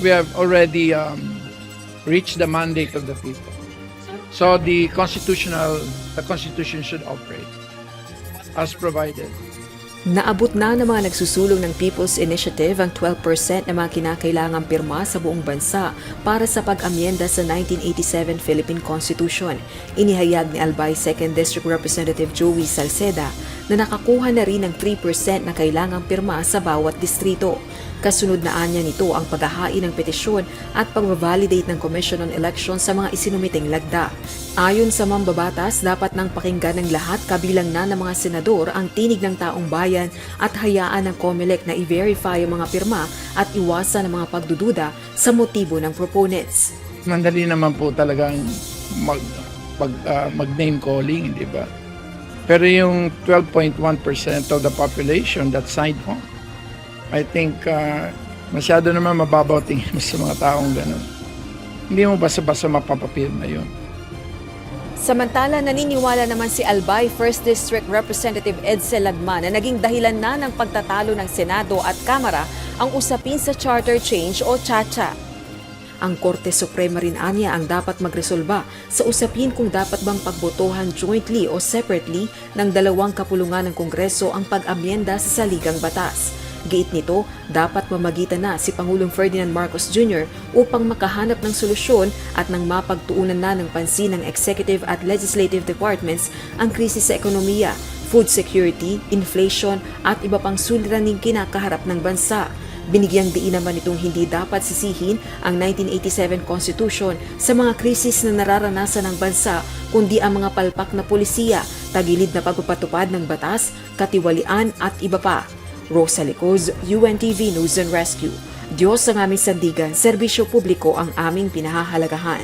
we have already reached the mandate of the people. So the Constitution should operate as provided. Naabot na ng mga nagsusulong ng People's Initiative ang 12% na mga kinakailangang pirma sa buong bansa para sa pag-amyenda sa 1987 Philippine Constitution. Inihayag ni Albay 2nd District Representative Joey Salceda na nakakuha na rin ng 3% na kailangang pirma sa bawat distrito. Kasunod na anya nito ang paghahain ng petisyon at pag-validate ng Commission on Elections sa mga isinumiting lagda. Ayon sa mambabatas, dapat nang pakinggan ng lahat kabilang na ng mga senador ang tinig ng taong bayan at hayaan ng COMELEC na i-verify ang mga pirma at iwasan ang mga pagdududa sa motibo ng proponents. Mandali naman po talagang mag-name calling, di ba? Pero yung 12.1% of the population that signed on, I think masyado naman mababaw tingin mo sa mga taong gano'n. Hindi mo basta-basta mapapapirma yun. Samantala, naniniwala naman si Albay 1st District Representative Edsel Lagman na naging dahilan na ng pagtatalo ng Senado at Kamara ang usapin sa Charter Change o CHACHA. Ang Korte Suprema rin anya ang dapat magresolba sa usapin kung dapat bang pagbotohan jointly o separately ng dalawang kapulungan ng Kongreso ang pag-amyenda sa saligang batas. Giit nito, dapat mamagitan na si Pangulong Ferdinand Marcos Jr. upang makahanap ng solusyon at nang mapagtuunan na ng pansin ng Executive at Legislative Departments ang krisis sa ekonomiya, food security, inflation at iba pang suliraning kinakaharap ng bansa. Binigyang diin naman itong hindi dapat sisihin ang 1987 Constitution sa mga krisis na nararanasan ng bansa, kundi ang mga palpak na polisiya, tagilid na pagpapatupad ng batas, katiwalian at iba pa. Rosa Licoz, UNTV News and Rescue. Diyos ang aming sandigan, serbisyo publiko ang aming pinahahalagahan.